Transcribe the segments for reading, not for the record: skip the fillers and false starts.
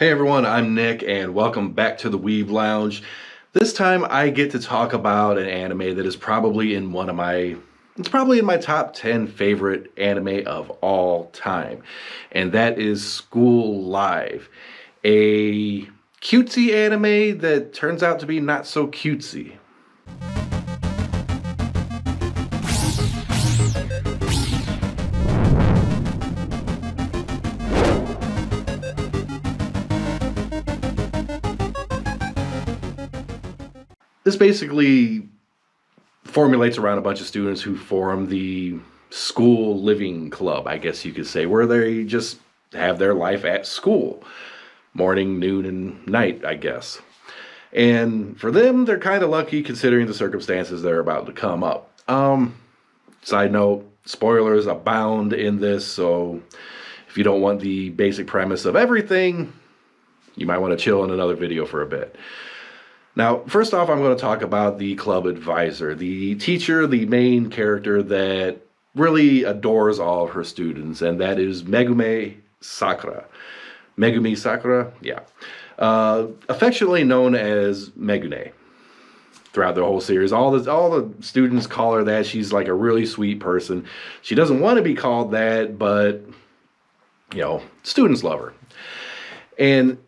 Hey everyone, I'm Nick and welcome back to the Weeb Lounge. This time I get to talk about an anime that is probably in it's probably in my top 10 favorite anime of all time. And that is School Live, a cutesy anime that turns out to be not so cutesy. This basically formulates around a bunch of students who form the school living club, I guess you could say, where they just have their life at school, morning, noon, and night, I guess. And for them, they're kind of lucky considering the circumstances that are about to come up. Side note, spoilers abound in this, so if you don't want the basic premise of everything, you might want to chill in another video for a bit. Now, first off, I'm going to talk about the club advisor, the teacher, the main character that really adores all of her students, and that is Megumi Sakura. Megumi Sakura, yeah. Affectionately known as megu-nee. Throughout the whole series, all the students call her that. She's like a really sweet person. She doesn't want to be called that, but, you know, students love her. And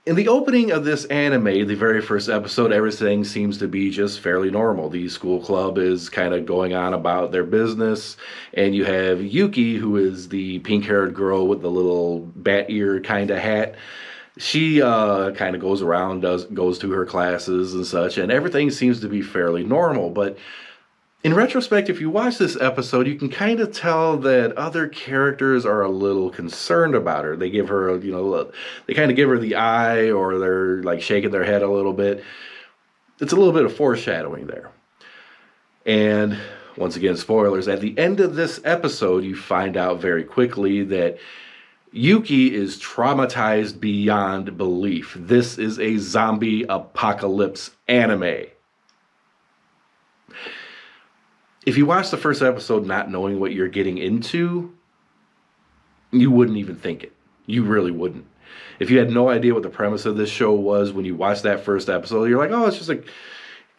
in the opening of this anime, the very first episode, everything seems to be just fairly normal. The school club is kind of going on about their business, and you have Yuki, who is the pink-haired girl with the little bat ear kind of hat. She kind of goes around, goes to her classes and such, and everything seems to be fairly normal. But in retrospect, if you watch this episode, you can kind of tell that other characters are a little concerned about her. They give her, they kind of give her the eye, or they're like shaking their head a little bit. It's a little bit of foreshadowing there. And once again, spoilers, at the end of this episode, you find out very quickly that Yuki is traumatized beyond belief. This is a zombie apocalypse anime. If you watch the first episode not knowing what you're getting into, you wouldn't even think it. You really wouldn't. If you had no idea what the premise of this show was when you watched that first episode, you're like, oh, it's just a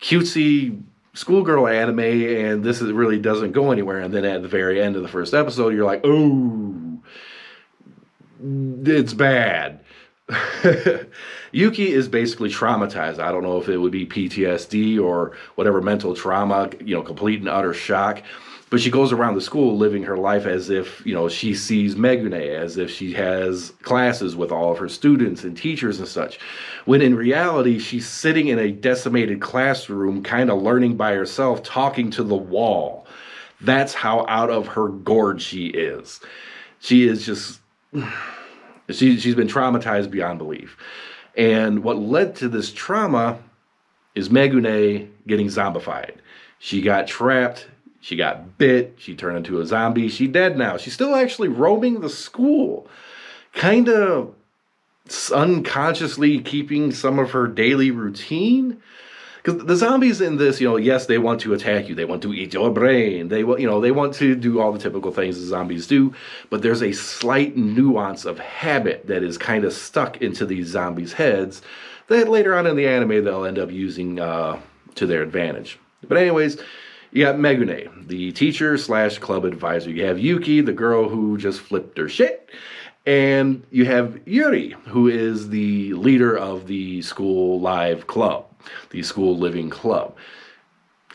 cutesy schoolgirl anime, and really doesn't go anywhere. And then at the very end of the first episode, you're like, oh, it's bad. Yuki is basically traumatized. I don't know if it would be PTSD or whatever mental trauma, complete and utter shock. But she goes around the school living her life as if, she sees megu-nee, as if she has classes with all of her students and teachers and such. When in reality, she's sitting in a decimated classroom, kind of learning by herself, talking to the wall. That's how out of her gourd she is. She is just... She's been traumatized beyond belief. And what led to this trauma is megu-nee getting zombified. She got trapped, she got bit, she turned into a zombie, she's dead now. She's still actually roaming the school, kind of unconsciously keeping some of her daily routine. Because the zombies in this, yes, they want to attack you. They want to eat your brain. They want to do all the typical things the zombies do. But there's a slight nuance of habit that is kind of stuck into these zombies' heads that later on in the anime they'll end up using to their advantage. But anyways, you got megu-nee, the teacher / club advisor. You have Yuki, the girl who just flipped her shit. And you have Yuri, who is the leader of the school live club, the school living club.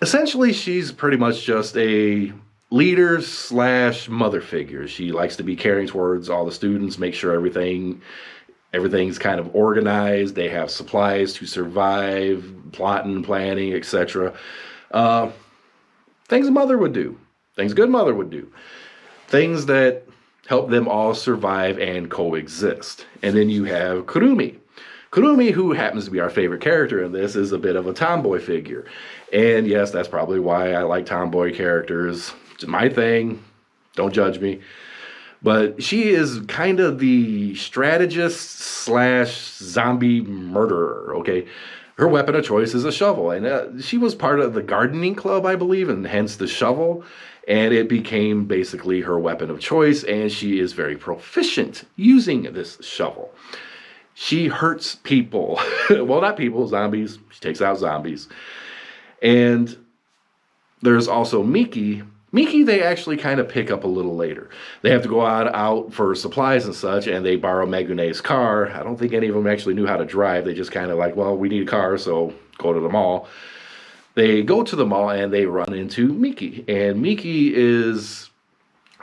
Essentially, she's pretty much just a leader / mother figure. She likes to be caring towards all the students, make sure everything's kind of organized. They have supplies to survive, plotting, planning, etc. Things a mother would do. Things a good mother would do. Things that help them all survive and coexist. And then you have Kurumi. Kurumi, who happens to be our favorite character in this, is a bit of a tomboy figure. And yes, that's probably why I like tomboy characters. It's my thing. Don't judge me. But she is kind of the strategist / zombie murderer, okay? Her weapon of choice is a shovel. And she was part of the gardening club, I believe, and hence the shovel. And it became basically her weapon of choice, and she is very proficient using this shovel. She hurts people. Well, not people, zombies. She takes out zombies. And there's also Miki. Miki, they actually kind of pick up a little later. They have to go out for supplies and such, and they borrow Megu-nee's car. I don't think any of them actually knew how to drive. They just kind of like, well, we need a car, so go to the mall. They go to the mall and they run into Miki. And Miki is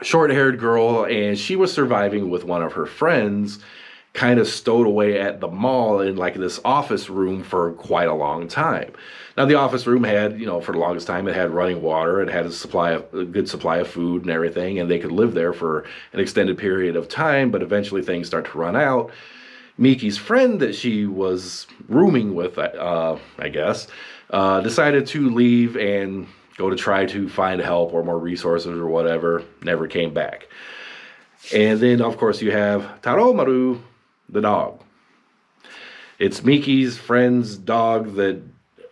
a short-haired girl, and she was surviving with one of her friends, kind of stowed away at the mall in like this office room for quite a long time. Now the office room had, for the longest time, it had running water, it had a good supply of food and everything, and they could live there for an extended period of time, but eventually things start to run out. Miki's friend that she was rooming with, I guess, decided to leave and go to try to find help or more resources or whatever, never came back. And then, of course, you have Taromaru, the dog. It's Miki's friend's dog that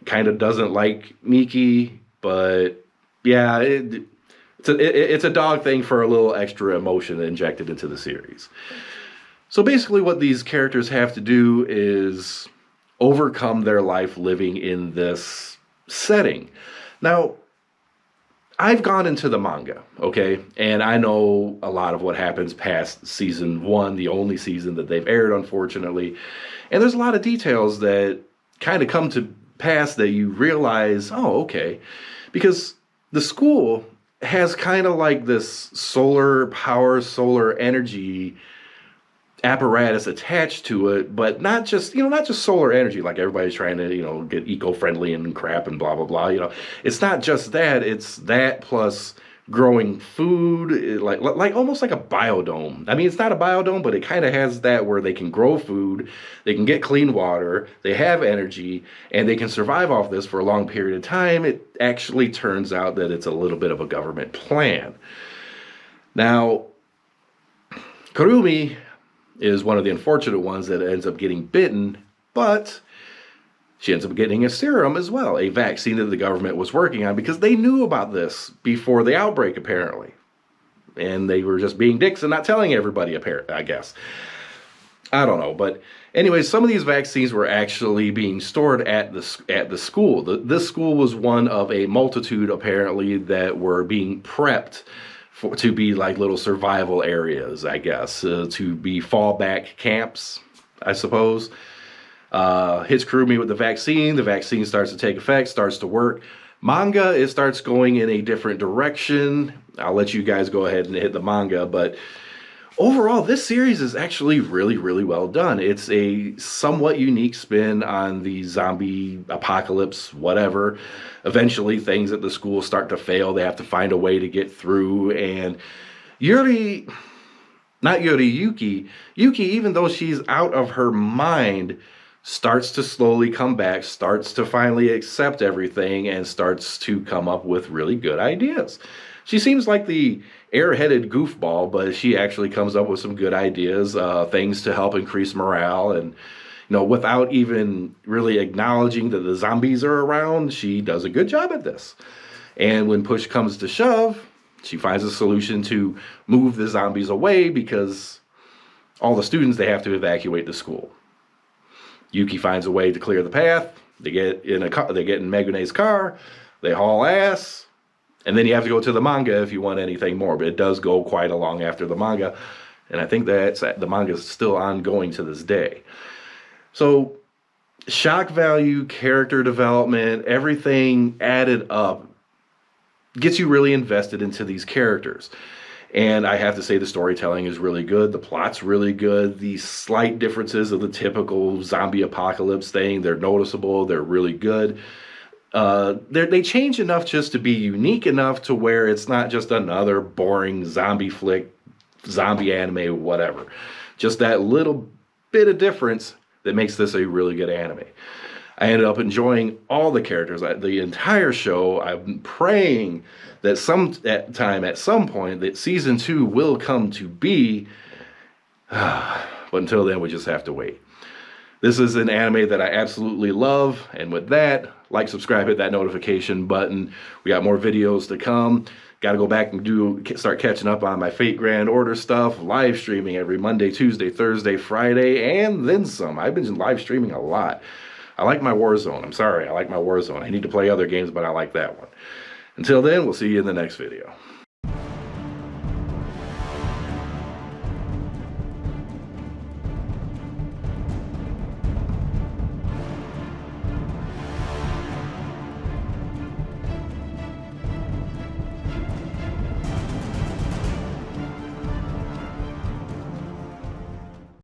kind of doesn't like Miki, but yeah, it's a dog thing for a little extra emotion injected into the series. So basically what these characters have to do is overcome their life living in this setting. Now, I've gone into the manga, okay? And I know a lot of what happens past season 1, the only season that they've aired, unfortunately. And there's a lot of details that kind of come to pass that you realize, oh, okay. Because the school has kind of like this solar power, solar energy apparatus attached to it, but not just solar energy like everybody's trying to get eco-friendly and crap and blah blah blah. It's not just that, it's that plus growing food, like almost like a biodome. I mean, it's not a biodome, but it kind of has that where they can grow food, they can get clean water, they have energy, and they can survive off this for a long period of time. It actually turns out that it's a little bit of a government plan. Now, Kurumi is one of the unfortunate ones that ends up getting bitten, but she ends up getting a serum as well, a vaccine that the government was working on because they knew about this before the outbreak, apparently. And they were just being dicks and not telling everybody, apparently, I guess. I don't know, but anyway, some of these vaccines were actually being stored at the school. This school was one of a multitude, apparently, that were being prepped to be like little survival areas, I guess, to be fallback camps, I suppose. Hits Kurumi with the vaccine starts to take effect, starts to work. Manga, it starts going in a different direction. I'll let you guys go ahead and hit the manga, but overall, this series is actually really, really well done. It's a somewhat unique spin on the zombie apocalypse, whatever. Eventually, things at the school start to fail. They have to find a way to get through. And Yuki, even though she's out of her mind, starts to slowly come back, starts to finally accept everything, and starts to come up with really good ideas. She seems like the airheaded goofball, but she actually comes up with some good ideas, things to help increase morale, and without even really acknowledging that the zombies are around, she does a good job at this. And when push comes to shove, she finds a solution to move the zombies away because all the students, they have to evacuate the school. Yuki finds a way to clear the path. They get in Megu-nee's car, they haul ass. And then you have to go to the manga if you want anything more, but it does go quite along after the manga. And I think that the manga is still ongoing to this day. So shock value, character development, everything added up gets you really invested into these characters. And I have to say the storytelling is really good. The plot's really good. The slight differences of the typical zombie apocalypse thing, they're noticeable. They're really good. They change enough just to be unique enough to where it's not just another boring zombie flick, zombie anime, whatever. Just that little bit of difference that makes this a really good anime. I ended up enjoying all the characters, the entire show. I'm praying that at some point, that season 2 will come to be. But until then, we just have to wait. This is an anime that I absolutely love. And with that, like, subscribe, hit that notification button. We got more videos to come. Got to go back and start catching up on my Fate Grand Order stuff, live streaming every Monday, Tuesday, Thursday, Friday, and then some. I've been live streaming a lot. I like my Warzone. I'm sorry, I like my Warzone. I need to play other games, but I like that one. Until then, we'll see you in the next video.